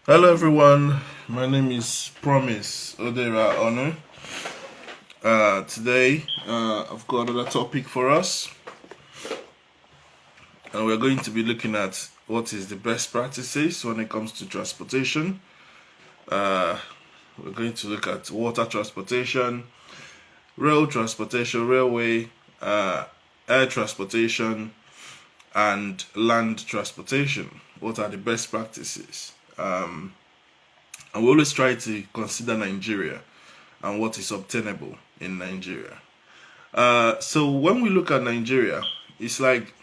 Hello everyone, my name is Promise Odera Honor. Today, I've got another topic for us, and we're going to be looking at what is the best practices when it comes to transportation. Uh, we're going to look at water transportation, rail transportation, railway, air transportation, and land transportation. What are the best practices? And we always try to consider Nigeria and what is obtainable in Nigeria. So when we look at Nigeria, it's like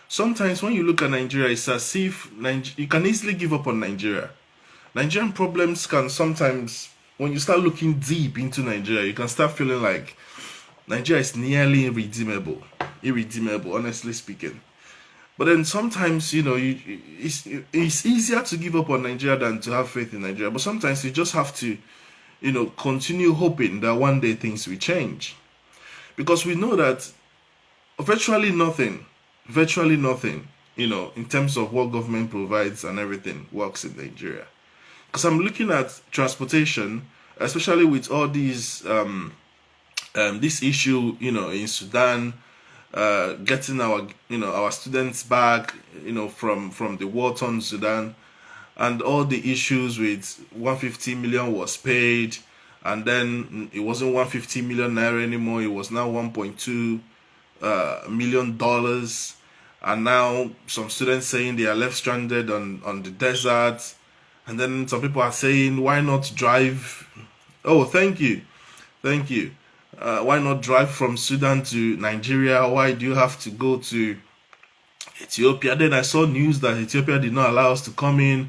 sometimes when you look at Nigeria, it's as if you can easily give up on Nigeria. Nigerian problems can sometimes, when you start looking deep into Nigeria, you can start feeling like Nigeria is nearly irredeemable, honestly speaking. But then sometimes, it's easier to give up on Nigeria than to have faith in Nigeria. But sometimes you just have to, continue hoping that one day things will change. Because we know that virtually nothing, in terms of what government provides and everything works in Nigeria. Because I'm looking at transportation, especially with all these, this issue, in Sudan, getting our students back, from the war-torn Sudan, and all the issues with 150 million was paid, and then it wasn't 150 million naira anymore. It was now 1.2 million dollars, and now some students saying they are left stranded on the desert, and then some people are saying, why not drive? Oh, thank you. Why not drive from Sudan to Nigeria? Why do you have to go to Ethiopia? Then I saw news that Ethiopia did not allow us to come in.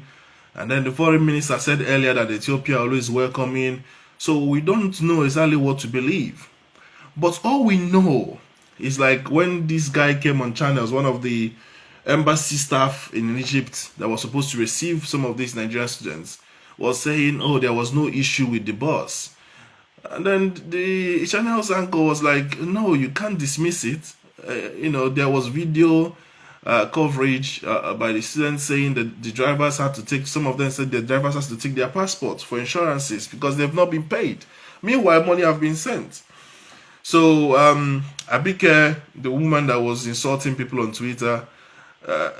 And then the foreign minister said earlier that Ethiopia always welcoming. So we don't know exactly what to believe. But all we know is like when this guy came on channels, one of the embassy staff in Egypt that was supposed to receive some of these Nigerian students was saying, oh, there was no issue with the bus. And then the channel's anchor was like, no, you can't dismiss it. There was video coverage by the students saying that the drivers had to take, some of them said the drivers had to take their passports for insurances because they've not been paid. Meanwhile, money have been sent. So Abike, the woman that was insulting people on Twitter,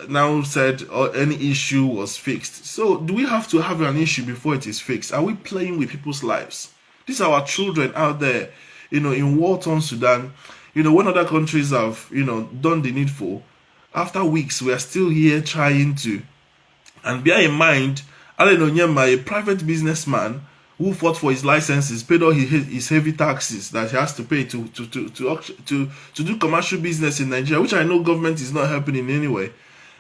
now said any issue was fixed. So do we have to have an issue before it is fixed? Are we playing with people's lives? These are our children out there, in war-torn Sudan. When other countries have, done the needful, after weeks, we are still here trying to. And bear in mind, Alan Onyema, a private businessman who fought for his licenses, paid all his heavy taxes that he has to pay to do commercial business in Nigeria, which I know government is not helping in any way,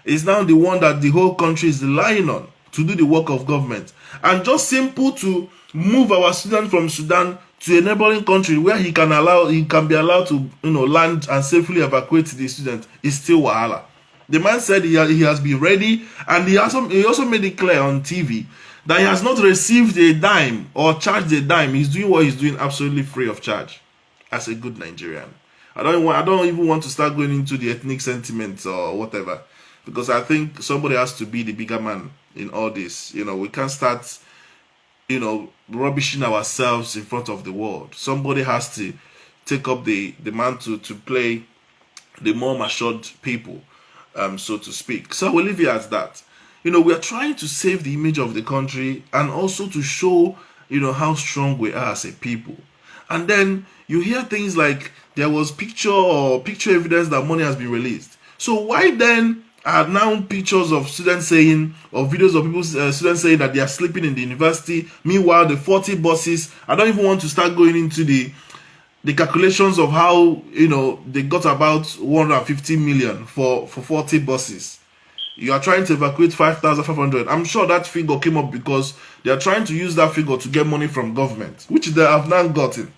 is now the one that the whole country is relying on to do the work of government. And just simple to move our student from Sudan to a neighboring country where he can be allowed to land and safely evacuate the student is still wahala. The man said he has been ready, and he also made it clear on TV that he has not received a dime or charged a dime. He's doing what he's doing absolutely free of charge as a good Nigerian. I don't even want to start going into the ethnic sentiments or whatever, because I think somebody has to be the bigger man in all this. We can't start rubbishing ourselves in front of the world. Somebody has to take up the mantle to play the more matured people, so to speak. So we'll leave it as that. We are trying to save the image of the country and also to show, how strong we are as a people. And then you hear things like there was picture evidence that money has been released. So why then are now pictures of students saying, or videos of people, students saying that they are sleeping in the university? Meanwhile, the 40 buses, I don't even want to start going into the calculations of how, they got about 150 million for 40 buses. You are trying to evacuate 5,500. I'm sure that figure came up because they are trying to use that figure to get money from government, which they have now gotten.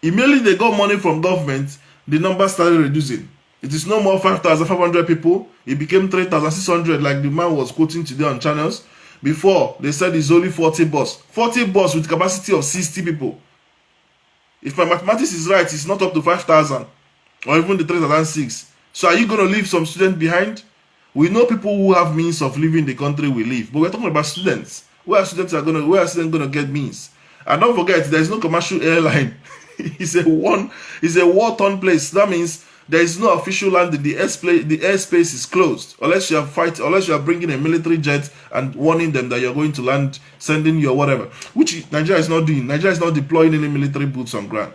Immediately they got money from government, the number started reducing. It is no more 5,500 people. It became 3,600, like the man was quoting today on channels. Before, they said it's only 40 bus. 40 bus with capacity of 60 people. If my mathematics is right, it's not up to 5,000 or even the 3,006. So are you going to leave some students behind? We know people who have means of leaving the country will leave, but we're talking about students. Where are students gonna get means? And don't forget, there is no commercial airline. It's a war-torn place. That means there is no official landing. The airspace is closed unless you are bringing a military jet and warning them that you're going to land, sending your whatever, which Nigeria is not doing. Nigeria is not deploying any military boots on ground.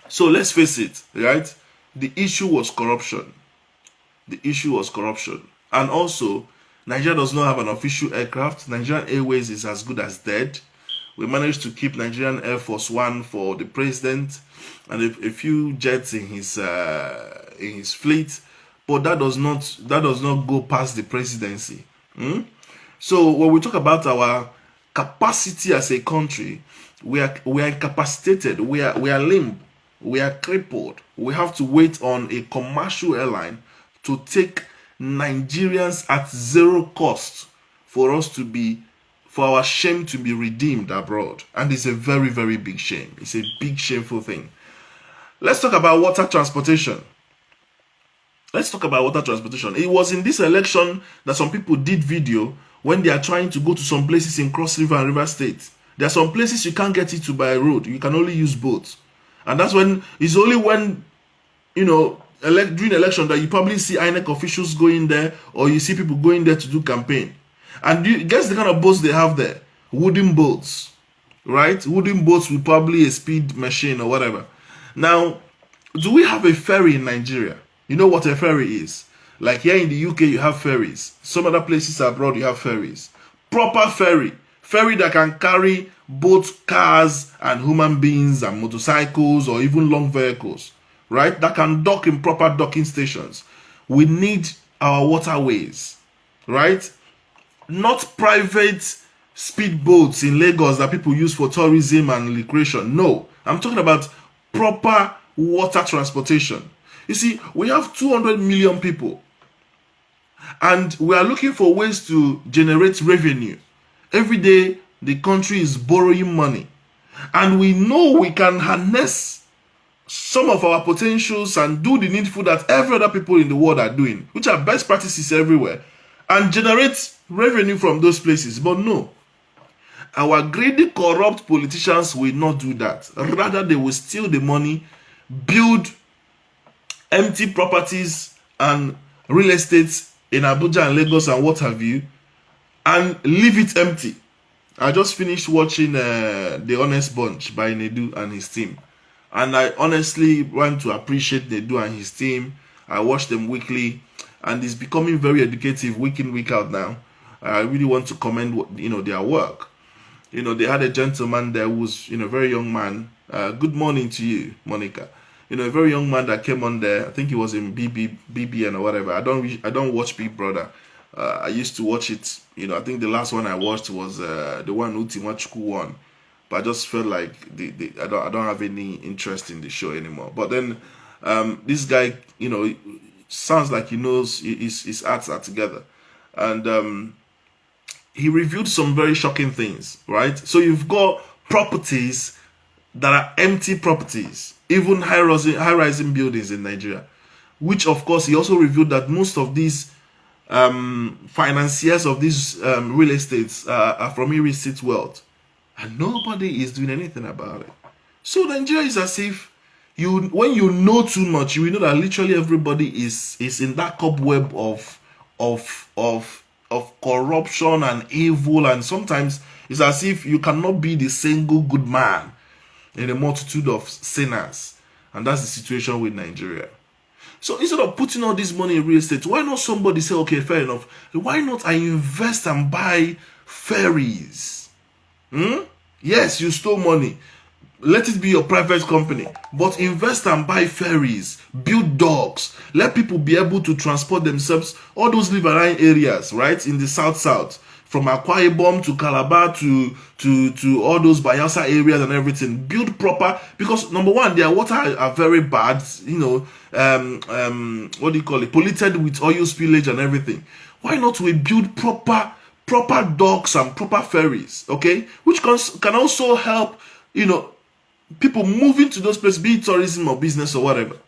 So let's face it, right? The issue was corruption. The issue was corruption. And also, Nigeria does not have an official aircraft. Nigerian Airways is as good as dead. We managed to keep Nigerian Air Force One for the president and a few jets in his fleet, but that does not go past the presidency. So when we talk about our capacity as a country, we are incapacitated. We are limp. We are crippled. We have to wait on a commercial airline to take Nigerians at zero cost for our shame to be redeemed abroad. And it's a very, very big shame. It's a big, shameful thing. Let's talk about water transportation. It was in this election that some people did video when they are trying to go to some places in Cross River and River State. There are some places you can't get into by road. You can only use boats. And it's only when, during election that you probably see INEC officials going there, or you see people going there to do campaign. And guess the kind of boats they have there? Wooden boats, right? Wooden boats with probably a speed machine or whatever. Now, do we have a ferry in Nigeria? You know what a ferry is? Like here in the UK, you have ferries. Some other places abroad, you have ferries. Proper ferry. Ferry that can carry both cars and human beings and motorcycles or even long vehicles, right? That can dock in proper docking stations. We need our waterways, right? Not private speedboats in Lagos that people use for tourism and recreation. No, I'm talking about proper water transportation. You see, we have 200 million people and we are looking for ways to generate revenue. Every day, the country is borrowing money. And we know we can harness some of our potentials and do the needful that every other people in the world are doing, which are best practices everywhere, and generate revenue from those places. But no, our greedy, corrupt politicians will not do that. Rather, they will steal the money, build empty properties and real estate in Abuja and Lagos and what have you, and leave it empty. I just finished watching The Honest Bunch by Nedu and his team. And I honestly want to appreciate Nedu and his team. I watch them weekly. And it's becoming very educative week in, week out now. I really want to commend their work. They had a gentleman there who was a very young man. Good morning to you, Monica. A very young man that came on there. I think he was in BBN or whatever. I don't watch Big Brother. I used to watch it. I think the last one I watched was the one Utimachuku won. But I just felt like I don't have any interest in the show anymore. But then this guy, sounds like he knows his arts are together. And he reviewed some very shocking things, right? So you've got properties that are empty properties, even high-rising buildings in Nigeria, which of course he also reviewed that most of these financiers of these real estates are from real estate wealth, and nobody is doing anything about it. So Nigeria is as if when you know too much, you will know that literally everybody is in that cobweb of corruption and evil, and sometimes it's as if you cannot be the single good man in a multitude of sinners, and that's the situation with Nigeria. So instead of putting all this money in real estate, why not somebody say, okay, fair enough, why not I invest and buy ferries? Yes, you stole money. Let it be your private company, but invest and buy ferries, build docks, let people be able to transport themselves, all those riverine areas, right, in the south, from Akwa Ibom to Calabar to all those Bayelsa areas and everything. Build proper, because number one, their water are very bad, what do you call it, polluted with oil spillage and everything. Why not we build proper docks and proper ferries, okay, which can also help, people moving to those places, be it tourism or business or whatever.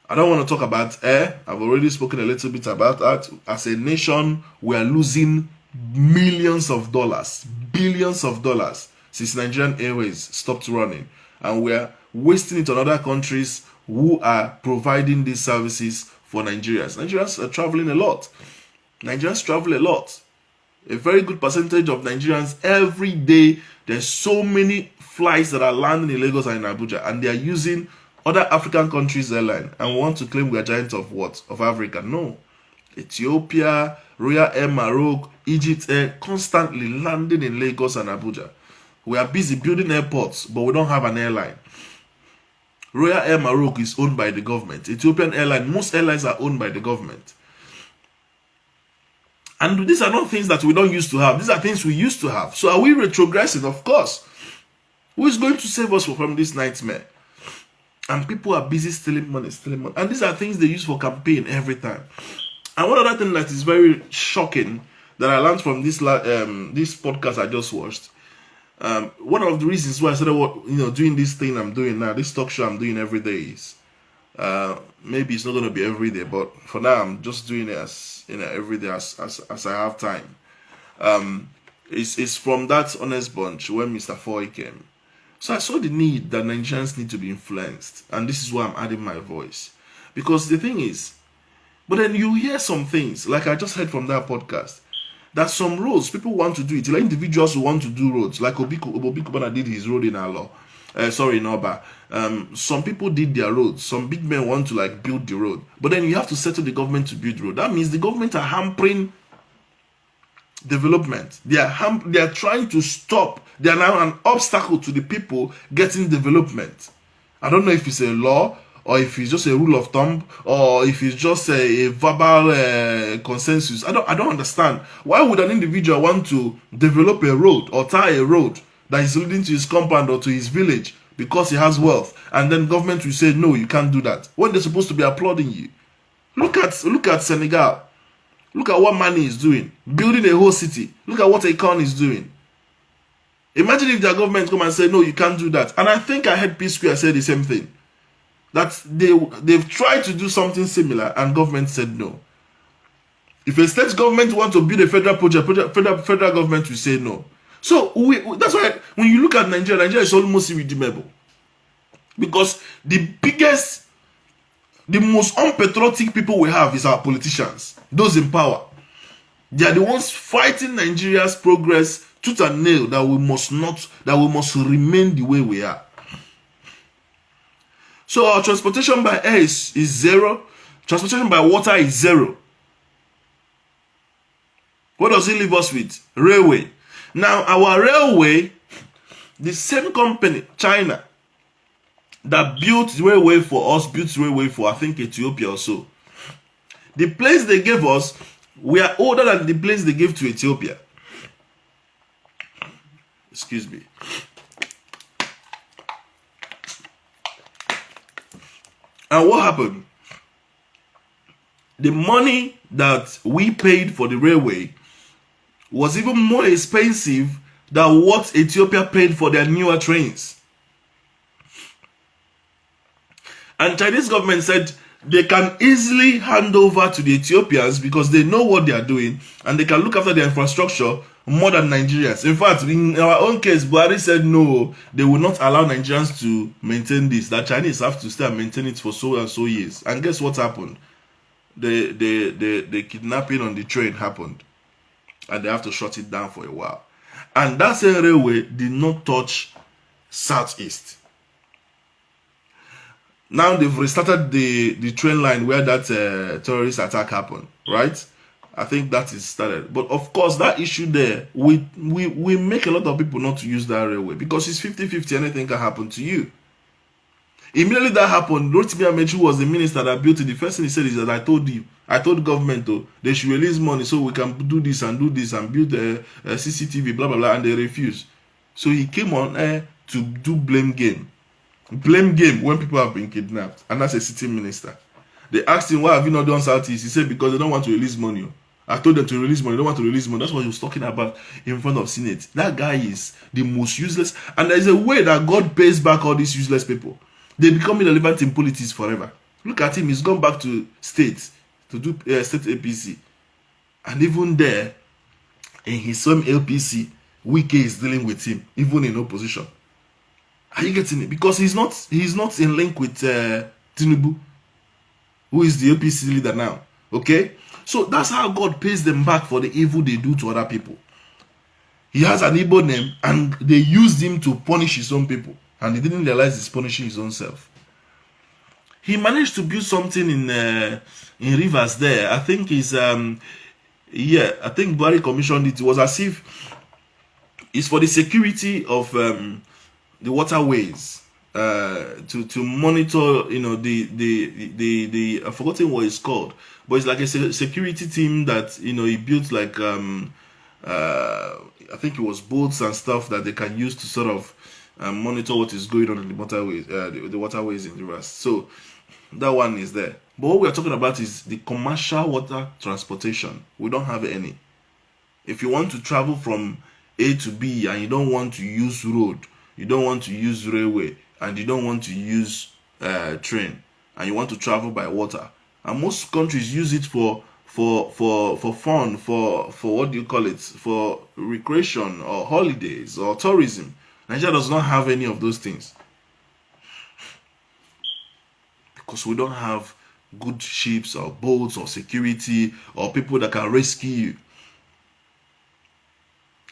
I don't want to talk about air. I've already spoken a little bit about that. As a nation, we are losing millions of dollars, billions of dollars since Nigerian Airways stopped running. And we are wasting it on other countries who are providing these services for Nigerians. Nigerians are traveling a lot. Nigerians travel a lot. A very good percentage of Nigerians every day, there's so many flights that are landing in Lagos and in Abuja, and they are using other African countries' airline, and we want to claim we are giants of what? Of Africa. No. Ethiopia, Royal Air Maroc, Egypt Air, constantly landing in Lagos and Abuja. We are busy building airports, but we don't have an airline. Royal Air Maroc is owned by the government. Ethiopian Airline, most airlines are owned by the government. And these are not things that we don't used to have. These are things we used to have. So are we retrogressing? Of course. Who is going to save us from this nightmare? And people are busy stealing money. And these are things they use for campaign every time. And one other thing that is very shocking that I learned from this podcast I just watched. One of the reasons why I started doing this thing I'm doing now, this talk show I'm doing every day is maybe it's not going to be every day, but for now I'm just doing it as every day as I have time. It's from that honest bunch when Mr. Foy came. So I saw the need that Nigerians need to be influenced, and this is why I'm adding my voice. Because the thing is, but then you hear some things, like I just heard from that podcast, that some roads, people want to do it, like individuals who want to do roads, like Obi Kubana did his road in Alo, in Oba. Some people did their roads, some big men want to build the road, but then you have to settle the government to build the road. That means the government are hampering development. They are trying to stop. They are now an obstacle to the people getting development. I don't know if it's a law or if it's just a rule of thumb or if it's just a verbal consensus. I don't understand. Why would an individual want to develop a road or tie a road that is leading to his compound or to his village because he has wealth, and then government will say no, you can't do that when they're supposed to be applauding you? Look at Senegal. Look at what Mani is doing, building a whole city. Look at what Akon is doing. Imagine if their government come and say, no, you can't do that. And I think I heard P Square say the same thing. That they've tried to do something similar and government said no. If a state government wants to build a federal project, federal government will say no. So that's why when you look at Nigeria is almost irredeemable. Because the most unpatriotic people we have is our politicians, those in power. They are the ones fighting Nigeria's progress tooth and nail, that we must remain the way we are. So our transportation by air is zero. Transportation by water is zero. What does it leave us with? Railway. Now our railway, the same company, China, that built railway for us, built railway for I think Ethiopia or so. The place they gave us, we are older than the place they gave to Ethiopia. Excuse me. And what happened? The money that we paid for the railway was even more expensive than what Ethiopia paid for their newer trains. And Chinese government said they can easily hand over to the Ethiopians because they know what they are doing and they can look after their infrastructure more than Nigerians. In fact, in our own case, Buhari said no, they will not allow Nigerians to maintain this. That Chinese have to stay and maintain it for so and so years. And guess what happened? The kidnapping on the train happened. And they have to shut it down for a while. And that same railway did not touch Southeast. Now they've restarted the train line where that terrorist attack happened, right? I think that is started. But of course, that issue there, we make a lot of people not to use that railway because it's 50-50, anything can happen to you. Immediately that happened, Rotimi Amechi was the minister that built it. The first thing he said is that I told government they should release money so we can do this and build a CCTV, blah, blah, blah, and they refused. So he came on air to do blame game when people have been kidnapped, and that's a sitting minister. They asked him, why have you not done Southeast? He said, because they don't want to release money. I told them to release money. They don't want to release money. That's what he was talking about in front of Senate. That guy is the most useless. And there's a way that God pays back all these useless people. They become irrelevant in politics forever. Look at him, he's gone back to state to do state APC. And even there, in his same LPC, Wike is dealing with him, even in opposition. Are you getting it? Because he's not in link with Tinubu, who is the APC leader now. Okay? So that's how God pays them back for the evil they do to other people. He has an Igbo name, and they used him to punish his own people. And he didn't realize he's punishing his own self. He managed to build something in Rivers there. I think he's I think Buhari commissioned it. It was as if it's for the security of the waterways, to monitor, the I've forgotten what it's called, but it's like a security team that he built, like I think it was boats and stuff that they can use to sort of monitor what is going on in the waterways, the waterways in the Rivers. So that one is there. But what we are talking about is the commercial water transportation. We don't have any. If you want to travel from A to B and you don't want to use road, you don't want to use railway, and you don't want to use train, and you want to travel by water, and most countries use it for fun, for what do you call it, for recreation or holidays or tourism. Nigeria does not have any of those things because we don't have good ships or boats or security or people that can rescue you.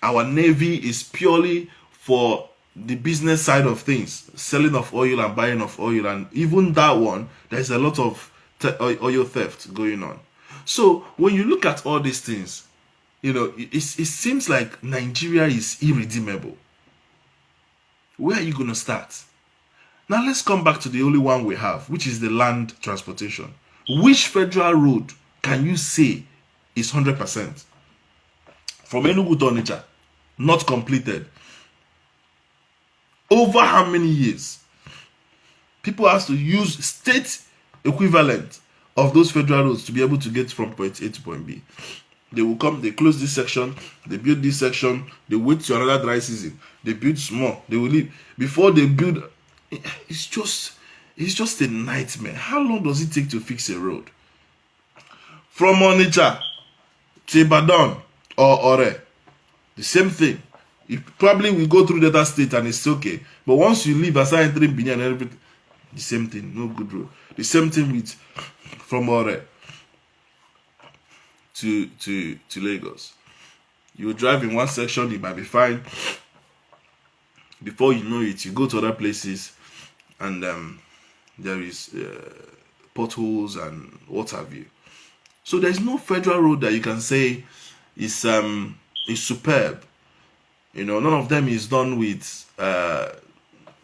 Our navy is purely for the business side of things, selling of oil and buying of oil, and even that one, there's a lot of oil theft going on. So when you look at all these things, it seems like Nigeria is irredeemable. Where are you going to start? Now let's come back to the only one we have, which is the land transportation. Which federal road can you say is 100%? From Enugu to Onitsha, not completed. Over how many years? People have to use state equivalent of those federal roads to be able to get from point A to point B. They will come, they close this section, they build this section, they wait till another dry season, they build small, they will leave. Before they build, it's just a nightmare. How long does it take to fix a road? From Onitsha to Ibadan or Ore, the same thing. You probably will go through Delta State and it's okay. But once you leave aside entering Benin and everything, the same thing, no good road. The same thing with from Ore to Lagos. You drive in one section, it might be fine. Before you know it, you go to other places and there is potholes and what have you. So there's no federal road that you can say is superb. None of them is done with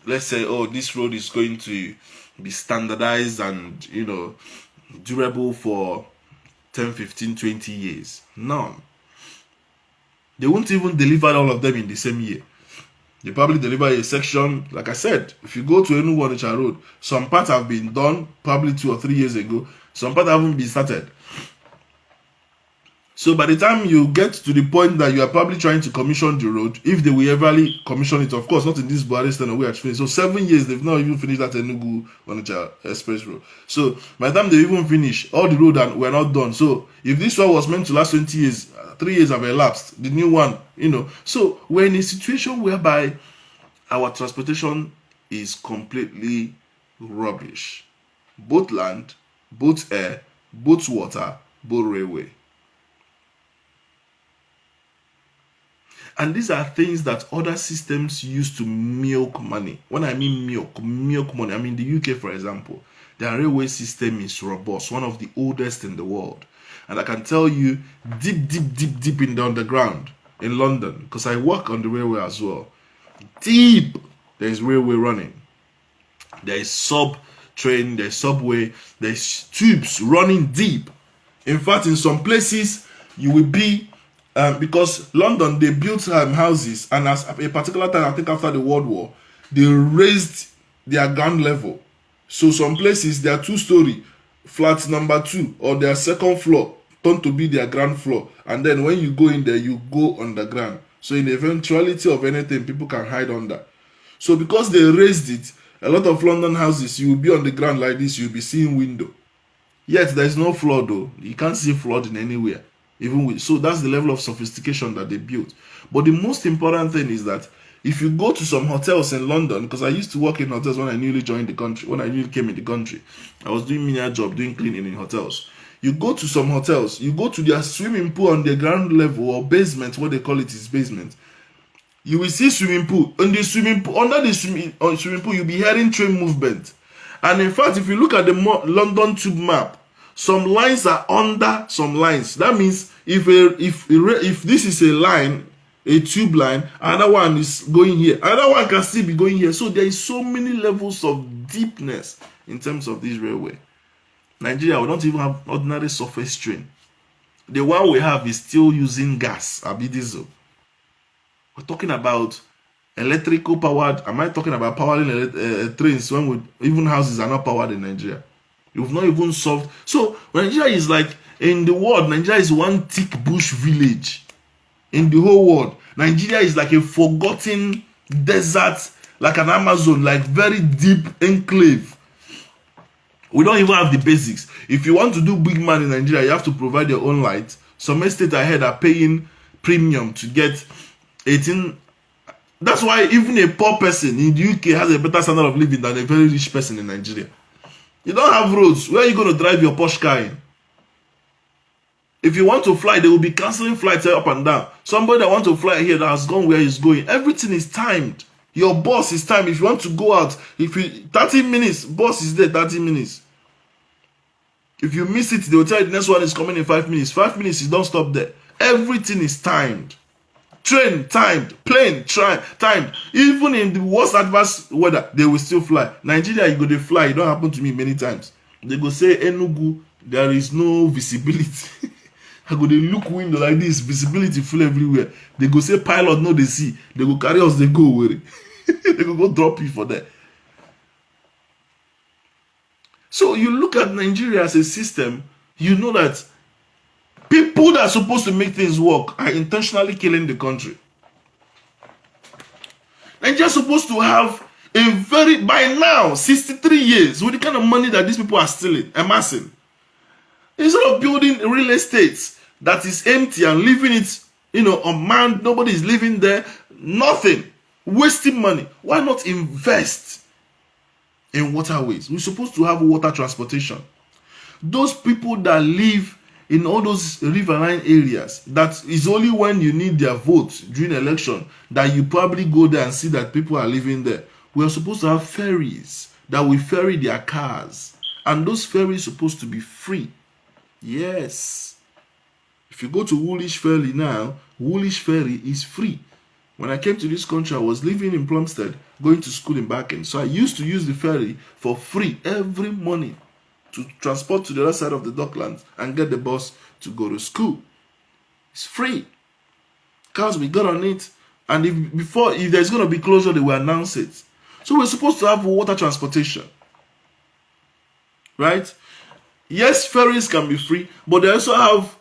let's say, oh, this road is going to be standardized and durable for 10, 15, 20 years. None. They won't even deliver all of them in the same year. They probably deliver a section. Like I said, if you go to Enugu-Onitsha Road, some parts have been done probably 2 or 3 years ago. Some parts haven't been started. So by the time you get to the point that you are probably trying to commission the road, if they will ever commission it, of course, not in this Buhari stand we are finished. So 7 years, they've not even finished that Enugu-Onitsha Express Road. So by the time they even finish, all the road were not done. So if this one was meant to last 20 years, 3 years have elapsed. The new one, So we're in a situation whereby our transportation is completely rubbish. Both land, both air, both water, both railway. And these are things that other systems use to milk money. When I mean milk money, I mean the UK, for example. Their railway system is robust, one of the oldest in the world. And I can tell you, deep in the underground in London, because I work on the railway as well. Deep, there is railway running. There is sub-train, there is subway, there is tubes running deep. In fact, in some places, you will be because London, they built houses, and as a particular time, I think after the World War, they raised their ground level. So some places, they are 2-story, flat number 2, or their second floor turned to be their ground floor. And then when you go in there, you go underground. So in the eventuality of anything, people can hide under. So because they raised it, A lot of London houses, you will be on the ground like this, you'll be seeing window. Yet there is no flood though. You can't see flooding anywhere. Even with, so that's the level of sophistication that they built. But the most important thing is that if you go to some hotels in London, because I used to work in hotels when I newly joined the country, when I newly came in the country, I was doing menial job, doing cleaning in hotels. You go to some hotels, you go to their swimming pool on the ground level or basement, what they call it is basement. You will see swimming pool. On the swimming pool, under the swimming pool, you'll be hearing train movement. And in fact, if you look at the London tube map, some lines are under some lines. That means if this is a line, a tube line, another one is going here, another one can still be going here. So there is so many levels of deepness in terms of this railway. Nigeria, we don't even have ordinary surface train. The one we have is still using gas, abi diesel. We're talking about electrical powered. Am I talking about powering trains when even houses are not powered in Nigeria? You've not even solved. So Nigeria is like, in the world, Nigeria is one thick bush village. In the whole world, Nigeria is like a forgotten desert, like an Amazon, like very deep enclave. We don't even have the basics. If you want to do big man in Nigeria, you have to provide your own light. Some estates ahead are paying premium to get 18. That's why even a poor person in the UK has a better standard of living than a very rich person in Nigeria. You don't have roads. Where are you going to drive your Porsche car in? If you want to fly, they will be cancelling flights up and down. Somebody that wants to fly here that has gone where he's going. Everything is timed. Your boss is timed. If you want to go out, 30 minutes, boss is there 30 minutes. If you miss it, they will tell you the next one is coming in 5 minutes. 5 minutes, you don't stop there. Everything is timed. Train timed, plane timed. Even in the worst adverse weather, they will still fly. Nigeria, you go to fly. It don't happen to me many times. They go say Enugu, there is no visibility. I go they look window like this, visibility full everywhere. They go say pilot no they see. They go carry us, they go away. They go drop you for that. So you look at Nigeria as a system, you know that people that are supposed to make things work are intentionally killing the country. Nigeria is supposed to have a by now, 63 years, with the kind of money that these people are stealing, amassing. Instead of building real estate that is empty and leaving it, unmanned, nobody is living there, nothing, wasting money. Why not invest in waterways? We're supposed to have water transportation. Those people that live in all those riverine areas, that is only when you need their votes during election that you probably go there and see that people are living there. We are supposed to have ferries that will ferry their cars, and those ferries are supposed to be free. Yes. If you go to Woolwich Ferry now, Woolwich Ferry is free. When I came to this country, I was living in Plumstead, going to school in Barking. So I used to use the ferry for free every morning to transport to the other side of the docklands and get the bus to go to school. It's free. Cars, we got on it. And if there's going to be closure, they will announce it. So we're supposed to have water transportation. Right? Yes, ferries can be free, but they also have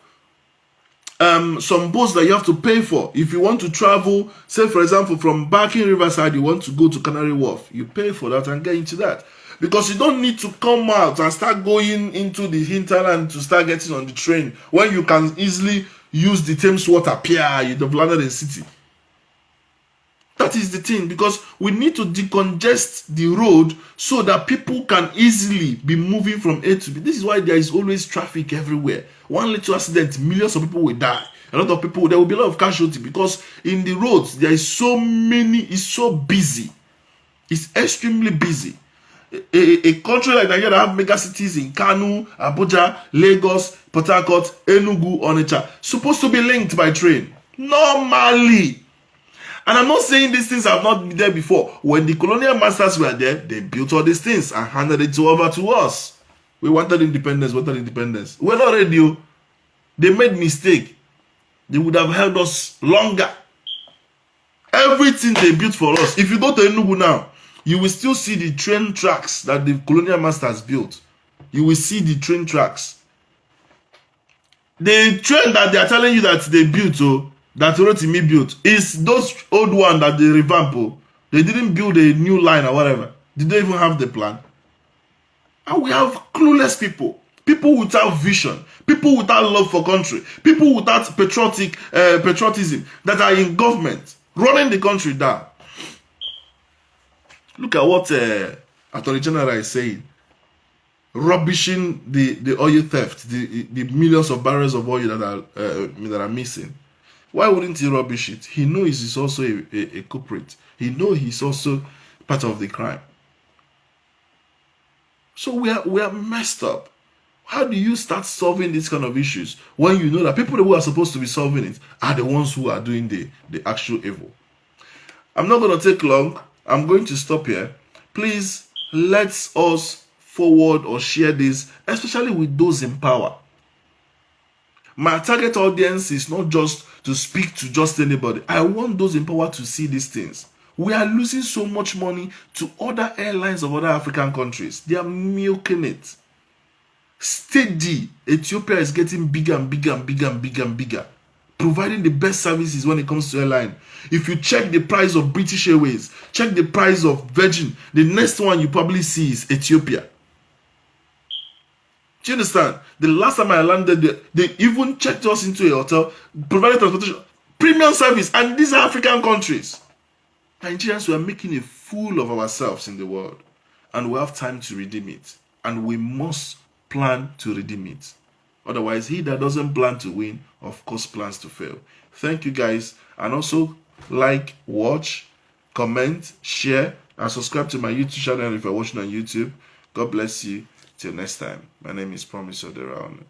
some boats that you have to pay for. If you want to travel, say for example, from Barking Riverside, you want to go to Canary Wharf, you pay for that and get into that. Because you don't need to come out and start going into the hinterland to start getting on the train when you can easily use the Thames water pier. You'd have landed in the city. That is the thing, because we need to decongest the road so that people can easily be moving from A to B. This is why there is always traffic everywhere. One little accident, millions of people will die. A lot of people, there will be a lot of casualty, because in the roads, there is so many, it's so busy. It's extremely busy. A country like Nigeria that have mega cities in Kanu, Abuja, Lagos, Port Harcourt, Enugu, Onitsha, supposed to be linked by train. Normally. And I'm not saying these things have not been there before. When the colonial masters were there, they built all these things and handed it over to us. We wanted independence, We're not ready. They made mistake. They would have held us longer. Everything they built for us. If you go to Enugu now, you will still see the train tracks that the colonial masters built. You will see the train tracks. The train that they are telling you that they built, that Rotimi built, is those old one that they revamp. They didn't build a new line or whatever. Did they even have the plan? And we have clueless people. People without vision, people without love for country, people without patriotism that are in government, running the country down. Look at what Attorney General is saying. Rubbishing the oil theft, the millions of barrels of oil that are missing. Why wouldn't he rubbish it? He knows he's also a culprit. He knows he's also part of the crime. So we are messed up. How do you start solving these kind of issues when you know that people who are supposed to be solving it are the ones who are doing the actual evil? I'm not going to take long. I'm going to stop here. Please, let's us forward or share this, especially with those in power. My target audience is not just to speak to just anybody. I want those in power to see these things. We are losing so much money to other airlines of other African countries. They are milking it. Steady, Ethiopia is getting bigger and bigger and bigger and bigger and bigger, providing the best services when it comes to airline. If you check the price of British Airways, check the price of Virgin, the next one you probably see is Ethiopia. Do you understand? The last time I landed, they even checked us into a hotel, provided transportation, premium service, and these are African countries. Nigerians, we are making a fool of ourselves in the world, and we have time to redeem it, and we must plan to redeem it. Otherwise, he that doesn't plan to win, of course, plans to fail. Thank you, guys, and also like, watch, comment, share, and subscribe to my YouTube channel if you're watching on YouTube. God bless you. Till next time. My name is Promise Oderaon.